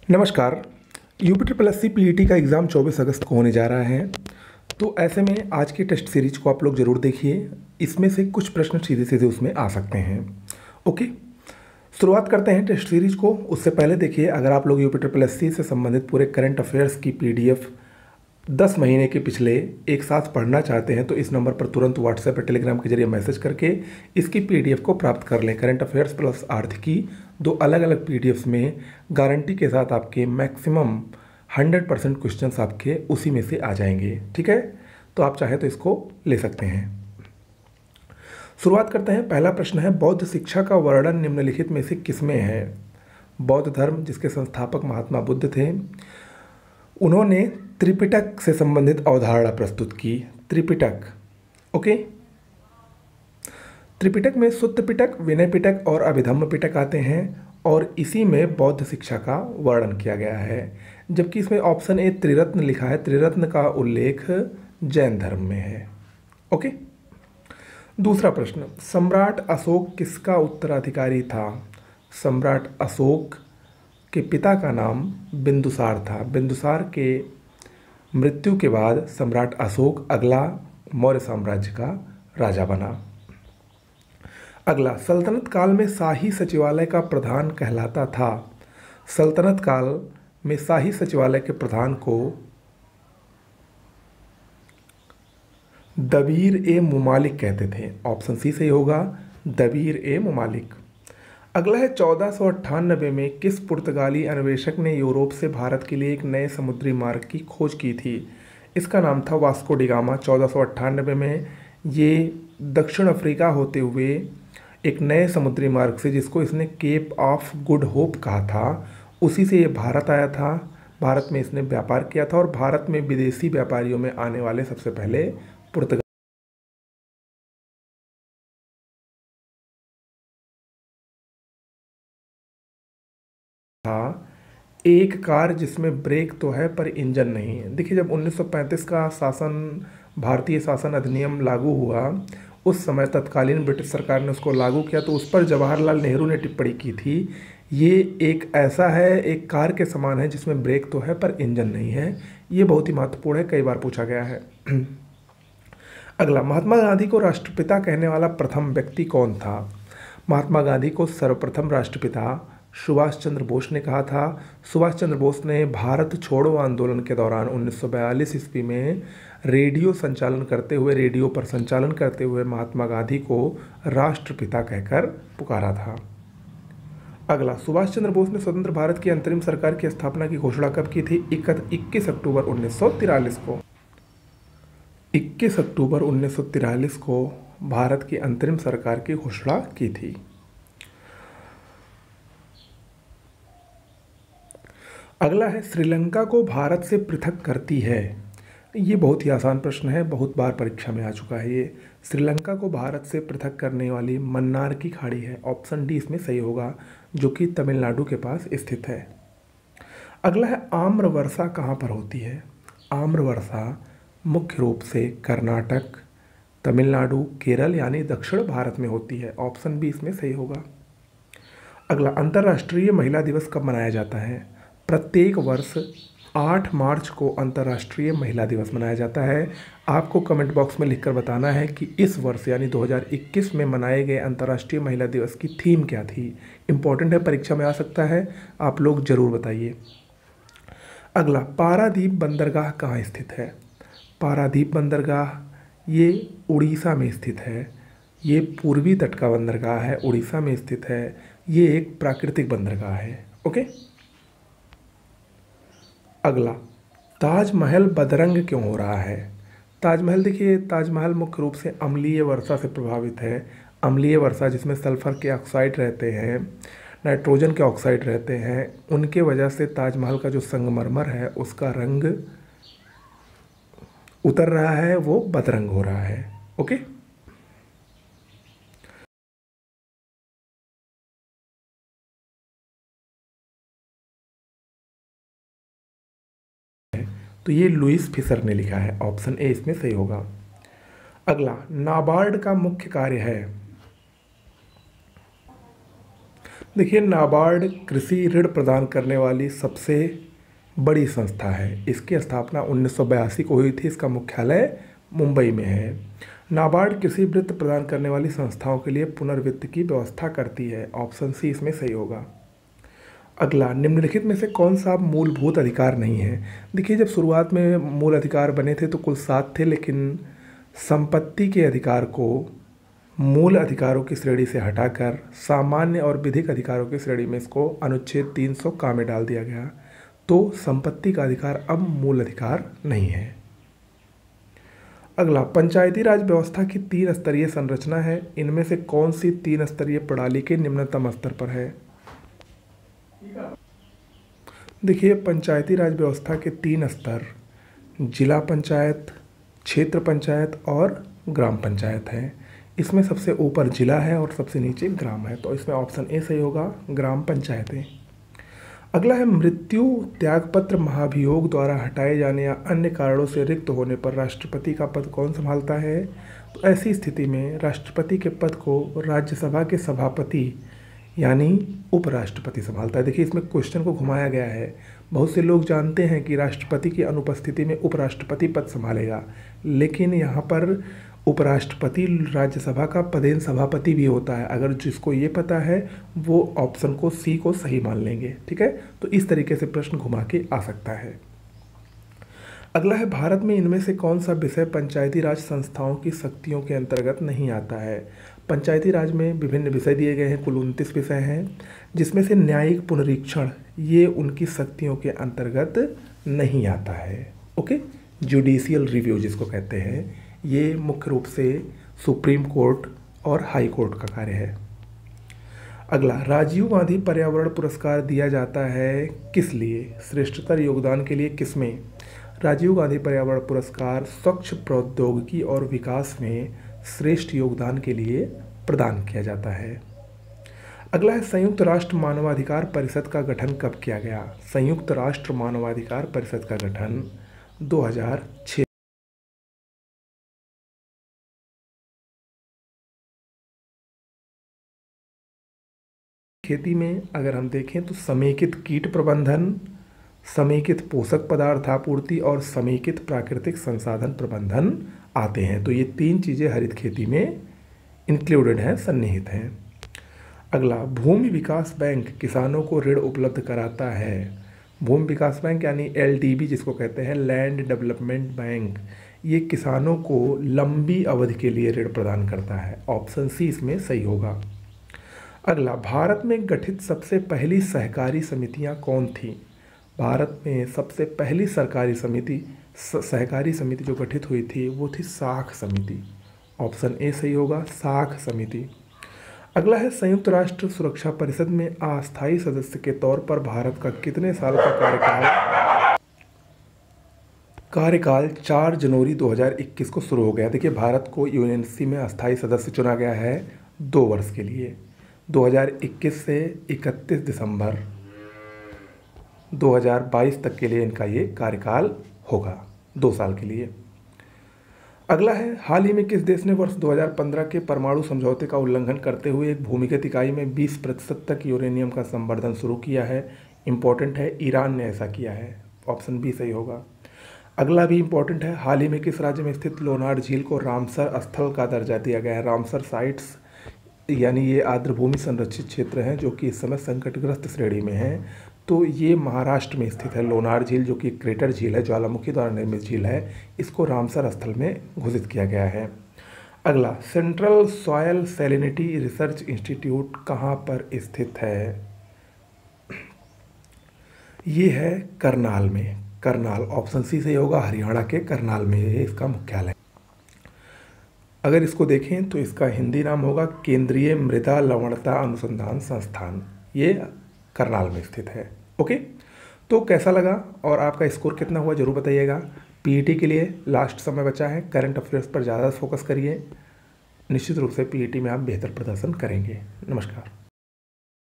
नमस्कार। UP triple S C PET का exam 24 अगस्त को होने जा रहा है। तो ऐसे में आज की टेस्ट सीरीज को आप लोग ज़रूर देखिए। इसमें से कुछ प्रश्न सीधे सीधे उसमें आ सकते हैं। ओके, शुरुआत करते हैं टेस्ट सीरीज को। उससे पहले देखिए, अगर आप लोग यूपी ट्रिपल एस सी से संबंधित पूरे करंट अफेयर्स की पीडीएफ 10 महीने के पिछले एक साथ पढ़ना चाहते हैं तो इस नंबर पर तुरंत व्हाट्सएप या टेलीग्राम के जरिए मैसेज करके इसकी पीडीएफ को प्राप्त कर लें। करंट अफेयर्स प्लस आर्थिकी, दो अलग अलग पीडीएफ्स में गारंटी के साथ आपके मैक्सिमम 100% क्वेश्चंस आपके उसी में से आ जाएंगे। ठीक है, तो आप चाहे तो इसको ले सकते हैं। शुरुआत करते हैं। पहला प्रश्न है, बौद्ध शिक्षा का वर्णन निम्नलिखित में से किसमें है? बौद्ध धर्म, जिसके संस्थापक महात्मा बुद्ध थे, उन्होंने त्रिपिटक से संबंधित अवधारणा प्रस्तुत की। त्रिपिटक, ओके। त्रिपिटक में सुत्त पिटक, विनय पिटक और अभिधम्म पिटक आते हैं और इसी में बौद्ध शिक्षा का वर्णन किया गया है। जबकि इसमें ऑप्शन ए त्रिरत्न लिखा है। त्रिरत्न का उल्लेख जैन धर्म में है। ओके। दूसरा प्रश्न, सम्राट अशोक किसका उत्तराधिकारी था? सम्राट अशोक के पिता का नाम बिंदुसार था। बिंदुसार के मृत्यु के बाद सम्राट अशोक अगला मौर्य साम्राज्य का राजा बना। अगला, सल्तनत काल में शाही सचिवालय का प्रधान कहलाता था। सल्तनत काल में शाही सचिवालय के प्रधान को दबीर ए मुमालिक कहते थे। ऑप्शन सी सही होगा, दबीर ए मुमालिक। अगला है, 1498 में किस पुर्तगाली अन्वेषक ने यूरोप से भारत के लिए एक नए समुद्री मार्ग की खोज की थी? इसका नाम था वास्को डी गामा। 1498 में ये दक्षिण अफ्रीका होते हुए एक नए समुद्री मार्ग से, जिसको इसने केप ऑफ गुड होप कहा था, उसी से ये भारत आया था। भारत में इसने व्यापार किया था और भारत में विदेशी व्यापारियों में आने वाले सबसे पहले पुर्तगाल था। एक कार जिसमें ब्रेक तो है पर इंजन नहीं है। देखिए, जब 1935 का भारतीय शासन अधिनियम लागू हुआ, उस समय तत्कालीन ब्रिटिश सरकार ने उसको लागू किया तो उस पर जवाहरलाल नेहरू ने टिप्पणी की थी, ये एक ऐसा है, एक कार के समान है जिसमें ब्रेक तो है पर इंजन नहीं है। ये बहुत ही महत्वपूर्ण है, कई बार पूछा गया है। अगला, महात्मा गांधी को राष्ट्रपिता कहने वाला प्रथम व्यक्ति कौन था? महात्मा गांधी को सर्वप्रथम राष्ट्रपिता सुभाष चंद्र बोस ने कहा था। सुभाष चंद्र बोस ने भारत छोड़ो आंदोलन के दौरान 1942 ईस्वी में रेडियो पर संचालन करते हुए महात्मा गांधी को राष्ट्रपिता कहकर पुकारा था। अगला, सुभाष चंद्र बोस ने स्वतंत्र भारत की अंतरिम सरकार की स्थापना की घोषणा कब की थी? 21 अक्टूबर 1943 को। 21 अक्टूबर 1943 को भारत की अंतरिम सरकार की घोषणा की थी। अगला है, श्रीलंका को भारत से पृथक करती है। ये बहुत ही आसान प्रश्न है, बहुत बार परीक्षा में आ चुका है ये। श्रीलंका को भारत से पृथक करने वाली मन्नार की खाड़ी है। ऑप्शन डी इसमें सही होगा, जो कि तमिलनाडु के पास स्थित है। अगला है, आम्रवर्षा कहाँ पर होती है? आम्रवर्षा मुख्य रूप से कर्नाटक, तमिलनाडु, केरल यानी दक्षिण भारत में होती है। ऑप्शन बी इसमें सही होगा। अगला, अंतर्राष्ट्रीय महिला दिवस कब मनाया जाता है? प्रत्येक वर्ष 8 मार्च को अंतर्राष्ट्रीय महिला दिवस मनाया जाता है। आपको कमेंट बॉक्स में लिखकर बताना है कि इस वर्ष यानी 2021 में मनाए गए अंतर्राष्ट्रीय महिला दिवस की थीम क्या थी। इम्पोर्टेंट है, परीक्षा में आ सकता है, आप लोग ज़रूर बताइए। अगला, पारादीप बंदरगाह कहाँ स्थित है? पारादीप बंदरगाह ये उड़ीसा में स्थित है। ये पूर्वी तट का बंदरगाह है, उड़ीसा में स्थित है। ये एक प्राकृतिक बंदरगाह है। ओके। अगला, ताजमहल बदरंग क्यों हो रहा है? ताजमहल, देखिए, ताजमहल मुख्य रूप से अम्लीय वर्षा से प्रभावित है। अम्लीय वर्षा जिसमें सल्फर के ऑक्साइड रहते हैं, नाइट्रोजन के ऑक्साइड रहते हैं, उनके वजह से ताजमहल का जो संगमरमर है उसका रंग उतर रहा है, वो बदरंग हो रहा है। ओके। तो ये लुईस फिशर ने लिखा है। ऑप्शन ए इसमें सही होगा। अगला, नाबार्ड का मुख्य कार्य है? देखिए, नाबार्ड कृषि ऋण प्रदान करने वाली सबसे बड़ी संस्था है। इसकी स्थापना 1982 को हुई थी। इसका मुख्यालय मुंबई में है। नाबार्ड कृषि वित्त प्रदान करने वाली संस्थाओं के लिए पुनर्वित्त की व्यवस्था करती है। ऑप्शन सी इसमें सही होगा। अगला, निम्नलिखित में से कौन सा मूलभूत अधिकार नहीं है? देखिए, जब शुरुआत में मूल अधिकार बने थे तो कुल 7 थे, लेकिन संपत्ति के अधिकार को मूल अधिकारों की श्रेणी से हटाकर सामान्य और विधिक अधिकारों की श्रेणी में इसको अनुच्छेद 300 का में डाल दिया गया। तो संपत्ति का अधिकार अब मूल अधिकार नहीं है। अगला, पंचायती राज व्यवस्था की 3 स्तरीय संरचना है। इनमें से कौन सी 3 स्तरीय प्रणाली के निम्नतम स्तर पर है? देखिए, पंचायती राज व्यवस्था के 3 स्तर जिला पंचायत, क्षेत्र पंचायत और ग्राम पंचायत हैं। इसमें सबसे ऊपर जिला है और सबसे नीचे ग्राम है, तो इसमें ऑप्शन ए सही होगा, ग्राम पंचायतें। अगला है, मृत्यु, त्यागपत्र, महाभियोग द्वारा हटाए जाने या अन्य कारणों से रिक्त होने पर राष्ट्रपति का पद कौन संभालता है? तो ऐसी स्थिति में राष्ट्रपति के पद को राज्यसभा के सभापति यानी उपराष्ट्रपति संभालता है। देखिए, इसमें क्वेश्चन को घुमाया गया है। बहुत से लोग जानते हैं कि राष्ट्रपति की अनुपस्थिति में उपराष्ट्रपति पद संभालेगा, लेकिन यहाँ पर उपराष्ट्रपति राज्यसभा का पदेन सभापति भी होता है। अगर जिसको ये पता है वो ऑप्शन को सी को सही मान लेंगे। ठीक है, तो इस तरीके से प्रश्न घुमा के आ सकता है। अगला है, भारत में इनमें से कौन सा विषय पंचायती राज संस्थाओं की शक्तियों के अंतर्गत नहीं आता है? पंचायती राज में विभिन्न विषय दिए गए हैं, कुल 29 विषय हैं, जिसमें से न्यायिक पुनरीक्षण ये उनकी शक्तियों के अंतर्गत नहीं आता है। ओके, जुडिशियल रिव्यू जिसको कहते हैं, ये मुख्य रूप से सुप्रीम कोर्ट और हाई कोर्ट का कार्य है। अगला, राजीव गांधी पर्यावरण पुरस्कार दिया जाता है किस लिए? श्रेष्ठतर योगदान के लिए किसमें? राजीव गांधी पर्यावरण पुरस्कार स्वच्छ प्रौद्योगिकी और विकास में श्रेष्ठ योगदान के लिए प्रदान किया जाता है। अगला है, संयुक्त राष्ट्र मानवाधिकार परिषद का गठन कब किया गया? संयुक्त राष्ट्र मानवाधिकार परिषद का गठन 2006। खेती में अगर हम देखें तो समेकित कीट प्रबंधन, समेकित पोषक पदार्थ आपूर्ति और समेकित प्राकृतिक संसाधन प्रबंधन आते हैं। तो ये 3 चीज़ें हरित खेती में इंक्लूडेड हैं, सन्निहित हैं। अगला, भूमि विकास बैंक किसानों को ऋण उपलब्ध कराता है। भूमि विकास बैंक यानी LDB जिसको कहते हैं, लैंड डेवलपमेंट बैंक, ये किसानों को लंबी अवधि के लिए ऋण प्रदान करता है। ऑप्शन सी इसमें सही होगा। अगला, भारत में गठित सबसे पहली सहकारी समितियां कौन थीं? भारत में सबसे पहली सहकारी समिति जो गठित हुई थी वो थी साख समिति। ऑप्शन ए सही होगा, साख समिति। अगला है, संयुक्त राष्ट्र सुरक्षा परिषद में अस्थायी सदस्य के तौर पर भारत का कितने साल का कार्यकाल 4 जनवरी 2021 को शुरू हो गया। देखिए, भारत को यूएनसी में अस्थायी सदस्य चुना गया है 2 वर्ष के लिए, 2021 से 31 दिसंबर 2022 तक के लिए इनका ये कार्यकाल होगा, 2 साल के लिए। अगला है, हाल ही में किस देश ने वर्ष 2015 के परमाणु समझौते का उल्लंघन करते हुए एक भूमिगत इकाई में 20% तक यूरेनियम का संवर्धन शुरू किया है? इंपॉर्टेंट है, ईरान ने ऐसा किया है। ऑप्शन बी सही होगा। अगला भी इंपॉर्टेंट है, हाल ही में किस राज्य में स्थित लोनार झील को रामसर स्थल का दर्जा दिया गया है? रामसर साइट्स यानी ये आर्द्रभूमि संरक्षित क्षेत्र हैं जो कि इस समय संकटग्रस्त श्रेणी में हैं। तो ये महाराष्ट्र में स्थित है। लोनार झील जो कि क्रेटर झील है, ज्वालामुखी द्वारा निर्मित झील है, इसको रामसर स्थल में घोषित किया गया है। अगला, central soil salinity research institute कहाँ पर स्थित है? ये है करनाल में। करनाल ऑप्शन सी सही होगा, हरियाणा के करनाल में ये इसका मुख्यालय। अगर इसको देखें तो इसका हिंदी नाम होगा केंद्रीय मृदा लवणता अनुसंधान संस्थान। ये करनाल में स्थित है। ओके, तो कैसा लगा और आपका स्कोर कितना हुआ जरूर बताइएगा। पीईटी के लिए लास्ट समय बचा है, करंट अफेयर्स पर ज़्यादा फोकस करिए। निश्चित रूप से पीईटी में आप बेहतर प्रदर्शन करेंगे। नमस्कार।